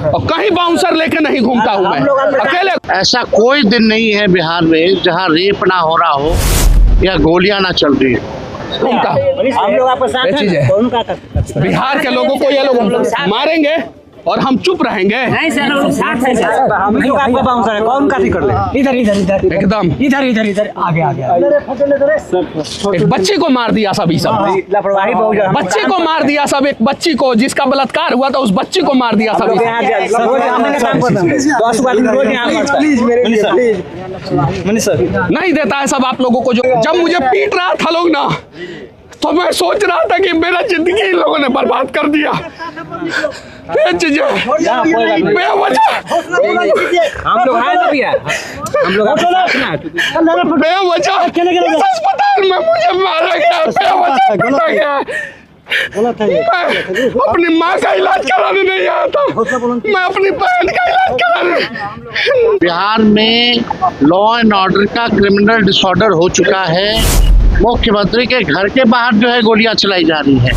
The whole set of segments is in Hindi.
और कहीं बाउंसर लेके नहीं घूमता हूँ मैं अकेले। ऐसा कोई दिन नहीं है बिहार में जहाँ रेप ना हो रहा हो या गोलियां ना चल रही है। घूमता हम लोग आपके साथ हैं। बिहार के लोगों को ये लोग मारेंगे और हम चुप रहेंगे। नहीं सर, साथ है सर। हम लोग आपका बाउंसर है, कौन काफी कर ले। इधर इधर इधर एकदम इधर आगे आगे। एक बच्ची को मार दिया सब, लापरवाही बहुत ज्यादा। बच्ची को मार दिया सब, एक बच्ची को जिसका बलात्कार हुआ था उस बच्ची को मार दिया सब। नहीं देता है सब आप लोगों को। जो जब मुझे पीट रहा था लोग ना, तो मैं सोच रहा था कि मेरा जिंदगी इन लोगों ने बर्बाद कर दिया। हम लोग आए ना भैया, हम लोग बेवजह अस्पताल में मुझे मारा गया, बेवजह गया। अपनी माँ का इलाज कराने नहीं आया था, मैं अपनी बहन का इलाज कराने। बिहार में लॉ एंड ऑर्डर का क्रिमिनल डिसऑर्डर हो चुका है। मुख्यमंत्री के घर के बाहर जो है गोलियां चलाई जा रही है।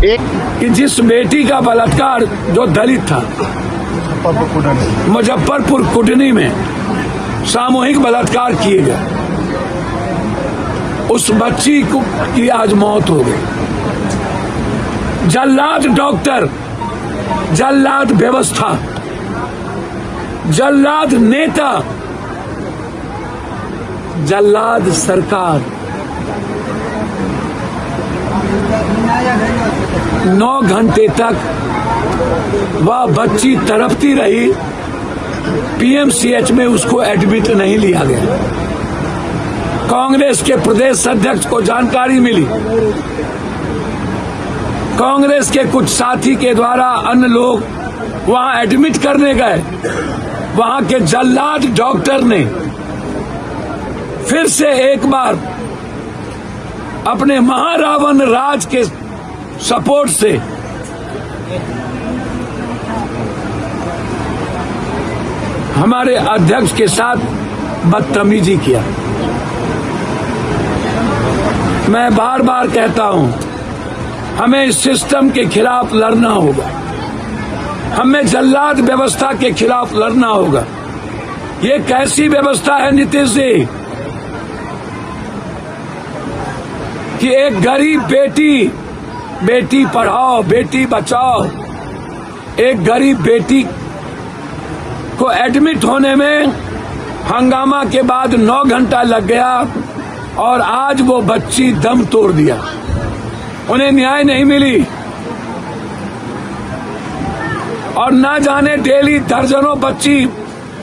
एक कि जिस बेटी का बलात्कार जो दलित था, मुजफ्फरपुर कुटनी में सामूहिक बलात्कार किए गए, उस बच्ची को की आज मौत हो गई। जल्लाद डॉक्टर, जल्लाद व्यवस्था, जल्लाद नेता, जल्लाद सरकार 9 घंटे तक वह बच्ची तड़पती रही। पीएमसीएच में उसको एडमिट नहीं लिया गया। कांग्रेस के प्रदेश अध्यक्ष को जानकारी मिली, कांग्रेस के कुछ साथी के द्वारा अन्य लोग वहां एडमिट करने गए। वहां के जल्लाद डॉक्टर ने फिर से एक बार अपने महारावण राज के सपोर्ट से हमारे अध्यक्ष के साथ बदतमीजी किया। मैं बार बार कहता हूं, हमें इस सिस्टम के खिलाफ लड़ना होगा, हमें जल्लाद व्यवस्था के खिलाफ लड़ना होगा। ये कैसी व्यवस्था है नीतीश जी कि एक गरीब बेटी पढ़ाओ बेटी बचाओ, एक गरीब बेटी को एडमिट होने में हंगामा के बाद 9 घंटा लग गया और आज वो बच्ची दम तोड़ दिया। उन्हें न्याय नहीं मिली और ना जाने डेली दर्जनों बच्ची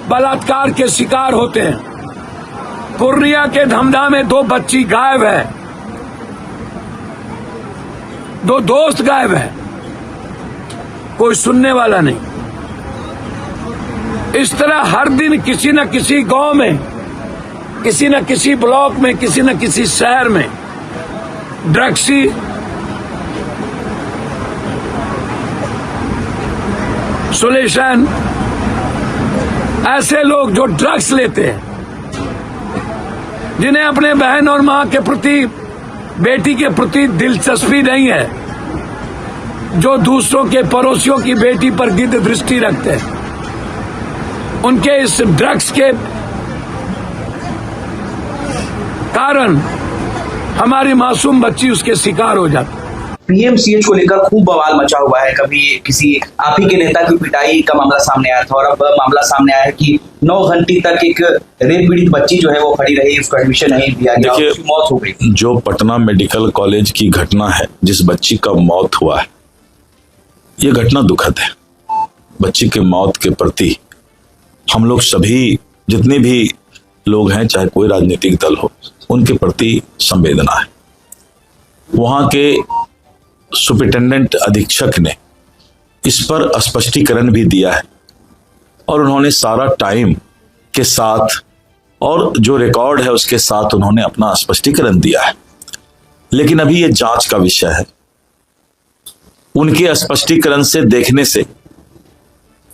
बलात्कार के शिकार होते हैं। पूर्णिया के धमधा में 2 बच्ची गायब है, 2 दोस्त गायब है, कोई सुनने वाला नहीं। इस तरह हर दिन किसी न किसी गांव में, किसी न किसी ब्लॉक में, किसी न किसी शहर में ड्रग्सी, सोल्यूशन, ऐसे लोग जो ड्रग्स लेते हैं, जिन्हें अपने बहन और मां के प्रति, बेटी के प्रति दिलचस्पी नहीं है, जो दूसरों के पड़ोसियों की बेटी पर गिद्ध दृष्टि रखते हैं, उनके इस ड्रग्स के कारण हमारी मासूम बच्ची उसके शिकार हो जाती। पीएमसीएच को लेकर खूब बवाल मचा हुआ है। कभी किसी आप ही के नेता की पिटाई का मामला सामने आया था और अब मामला सामने आया है कि 9 घंटे तक एक रेप पीड़ित बच्ची जो है वो खड़ी रही, उसको एडमिशन नहीं दिया गया, उसकी मौत हो गई। जो पटना मेडिकल कॉलेज की घटना है, जिस बच्ची का मौत हुआ है, ये घटना दुखद है। बच्ची के मौत के प्रति हम लोग सभी, जितने भी लोग हैं, चाहे कोई राजनीतिक दल हो, उनके प्रति संवेदना है। वहां के सुपरिटेंडेंट अधीक्षक ने इस पर स्पष्टीकरण भी दिया है और उन्होंने सारा टाइम के साथ और जो रिकॉर्ड है उसके साथ उन्होंने अपना स्पष्टीकरण दिया है। लेकिन अभी ये जांच का विषय है। उनके स्पष्टीकरण से, देखने से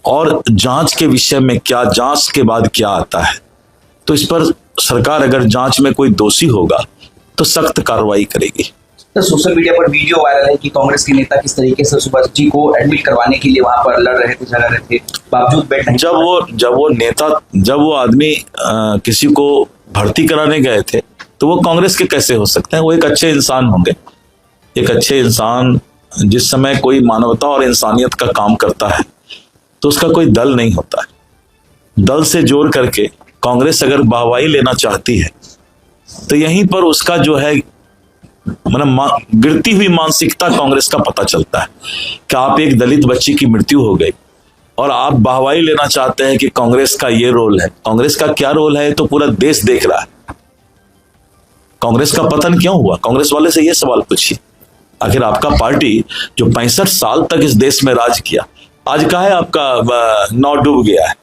और जांच के विषय में क्या, जांच के बाद क्या आता है, तो इस पर सरकार अगर जांच में कोई दोषी होगा तो सख्त कार्रवाई करेगी। तो सोशल मीडिया पर वीडियो वायरल है कि कांग्रेस के नेता किस तरीके से उस बच्ची को एडमिट करवाने के लिए वहां पर लड़ रहे थे, झगड़ रहे थे, बावजूद बेड नहीं। जब वो आदमी किसी को भर्ती कराने गए थे तो वो कांग्रेस के कैसे हो सकते हैं? वो एक अच्छे इंसान होंगे। एक अच्छे इंसान जिस समय कोई मानवता और इंसानियत का काम करता है तो उसका कोई दल नहीं होता है। दल से जोड़ करके कांग्रेस अगर वाहवाही लेना चाहती है तो यहीं पर उसका जो है मतलब गिरती हुई मानसिकता कांग्रेस का पता चलता है कि आप एक दलित बच्ची की मृत्यु हो गई और आप वाहवाही लेना चाहते हैं कि कांग्रेस का ये रोल है। कांग्रेस का क्या रोल है तो पूरा देश देख रहा है। कांग्रेस का पतन क्यों हुआ? कांग्रेस वाले से ये सवाल पूछिए। आखिर आपका पार्टी जो 65 साल तक इस देश में राज किया, आज का है आपका नाव डूब गया है।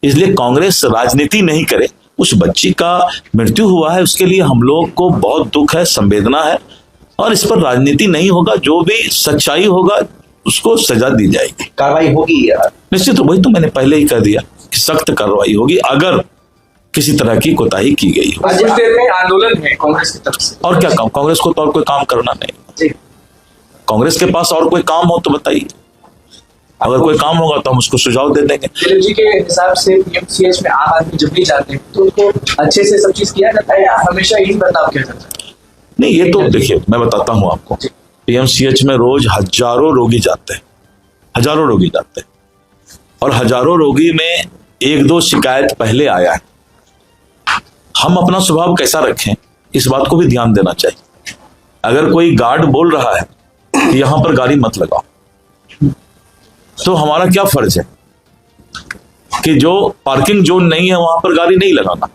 इसलिए कांग्रेस राजनीति नहीं करे। उस बच्ची का मृत्यु हुआ है, उसके लिए हम लोग को बहुत दुख है, संवेदना है, और इस पर राजनीति नहीं होगा। जो भी सच्चाई होगा उसको सजा दी जाएगी, कार्रवाई होगी। निश्चित। वही तो मैंने पहले ही कह दिया कि सख्त कार्रवाई होगी अगर किसी तरह की कोताही की गई हो। आज कुछ देर में आंदोलन है कांग्रेस की तरफ से। और क्या काम? कांग्रेस को तो और कोई काम करना नहीं। कांग्रेस के पास और कोई काम हो तो बताइए। अगर कोई काम होगा तो हम उसको सुझाव दे देंगे। दिलीप जी के हिसाब से पीएमसीएच में आम आदमी जब भी जाते हैं तो उनको अच्छे से सब चीज किया जाता है या हमेशा यही बदलाव किया जाता है? नहीं, ये तो देखिए मैं बताता हूं आपको। पीएमसीएच में रोज हजारों रोगी जाते हैं, हजारों रोगी जाते हैं, और हजारों रोगी में एक दो शिकायत पहले आया है। हम अपना स्वभाव कैसा रखें इस बात को भी ध्यान देना चाहिए। अगर कोई गार्ड बोल रहा है कि यहां पर गाड़ी मत लगाओ, तो हमारा क्या फर्ज है कि जो पार्किंग जोन नहीं है वहां पर गाड़ी नहीं लगाना।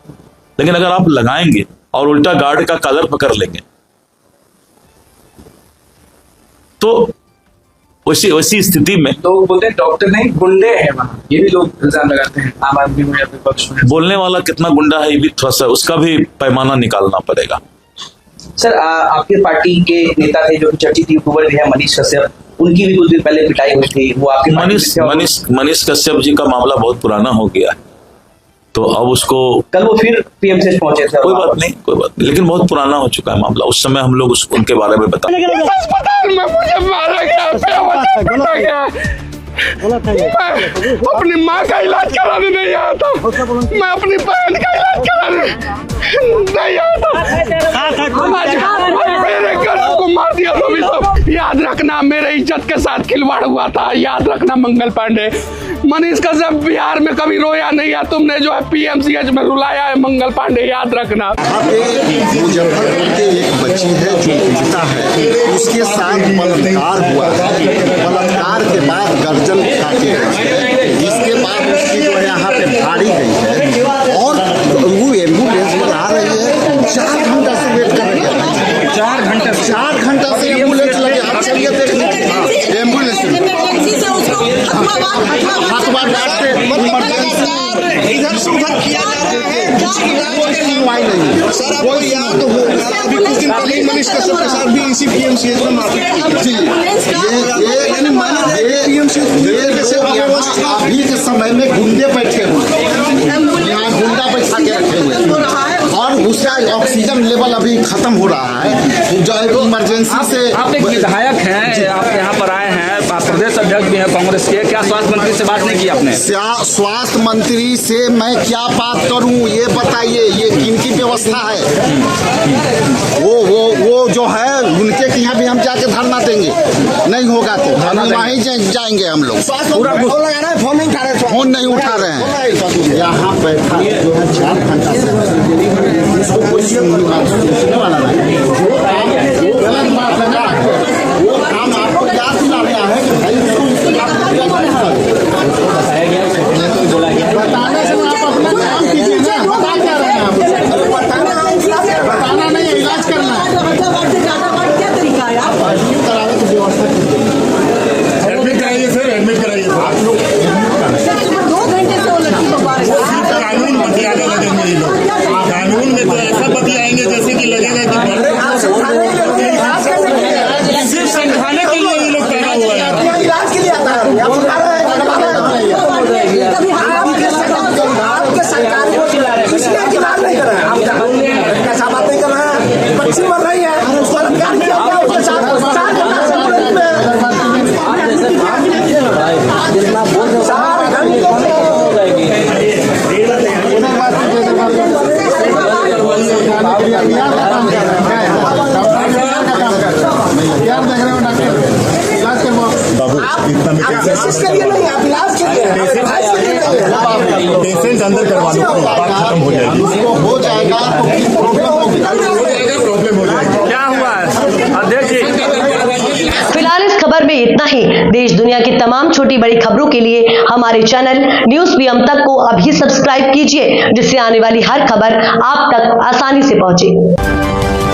लेकिन अगर आप लगाएंगे और उल्टा गार्ड का कलर पकड़ लेंगे तो वैसी स्थिति में लोग बोलते हैं डॉक्टर नहीं गुंडे हैं वहां, ये भी लोग इल्जाम लगाते हैं आम आदमी में या विपक्ष में। बोलने वाला कितना गुंडा है ये भी थोड़ा सा उसका भी पैमाना निकालना पड़ेगा। सर आपके पार्टी के नेता थे जो चर्चित यूट्यूबर भी है मनीष कश्यप, उनकी भी कुछ दिन पहले पिटाई हुई थी। वो आपके मनीष कश्यप जी का मामला बहुत पुराना हो गया है, तो अब उसको कल वो फिर पीएमसीएच पहुंचे थे। कोई बात नहीं, लेकिन बहुत पुराना हो चुका है मामला। उस समय हम लोग उनके बारे में बता। अस्पताल में मुझे मारा गया, पीटा गया। मैं अपनी माँ का इलाज कराने नहीं आया था, मैं अपनी बहन का इलाज कराने नहीं आया था। मेरे घर को मार दिया तो भी सब याद रखना, मेरे इज्जत के साथ खिलवाड़ हुआ था। याद रखना मंगल पांडे, मनीष कश्यप बिहार में कभी रोया नहीं है, तुमने जो है पीएमसीएच में रुलाया है मंगल पांडे, याद रखना। मुजफ्फरपुर के एक बच्ची है जो पीड़िता है, उसके साथ बलात्कार हुआ है। बलात्कार के बाद गर्दन काटे गए, इसके बाद उसकी जो है यहाँ पे फाड़ी गई है और वो एम्बुलेंस में आ रही है। 4 घंटा से वेट कर रही है, 4 घंटा से एम्बुलेंस लगे। आप चलिए देख लीजिए एम्बुलेंस में हथवा काटते इधर से उधर किया जा रहा है, कोई सुनवाई नहीं। सर आपको याद होगा अभी कुछ दिन पहले मनीष कश्यप के साथ भी इसी पीएमसीएच में मारपीट की थी। अभी के समय में गुंडे बैठे हुए, यहाँ गुंडा बैठा के रखे हुए और उसका ऑक्सीजन लेवल अभी खत्म हो रहा है। जो इमरजेंसी से आप एक विधायक हैं, आप यहाँ पर आए हैं, आप प्रदेश अध्यक्ष भी हैं कांग्रेस के, क्या स्वास्थ्य मंत्री से बात नहीं की आपने? स्वास्थ्य मंत्री से मैं क्या बात करूं ये बताइए, ये किनकी व्यवस्था है? वो जो है उनके यहाँ भी हम जाके धरना देंगे, नहीं होगा तो वहीं जाएंगे हम लोग। फोन नहीं उठा रहे हैं, यहाँ बैठा जो है 4 घंटा से कोई सुनने वाला नहीं। वो गलत बात है ना, वो काम आपको याद दिला रहा है कि भाई बताने से आप अपना काम कीजिए ना, बता क्या रहे हैं आप? बताना नहीं, इलाज करना है। क्या तरीका है आप कराने की व्यवस्था कीजिए। एडमिट कराइए सर, एडमिट कराइए आप लोग। 2 घंटे से वो लड़की कानून बतियाने लगेंगे ये लोग। कानून में तो ऐसा बतियाएंगे जैसे कि लगेगा कि इतना में पेशेंट अंदर करवा लो, बात खत्म हो जाएगी। हो जाएगा तो प्रॉब्लम हो जाएगी। क्या हुआ है अध्यक्ष जी? फिलहाल इस खबर में इतना ही। देश दुनिया की तमाम छोटी बड़ी खबरों के लिए हमारे चैनल न्यूज़ पीएम तक को अभी सब्सक्राइब कीजिए, जिससे आने वाली हर खबर आप तक आसानी से पहुंचे।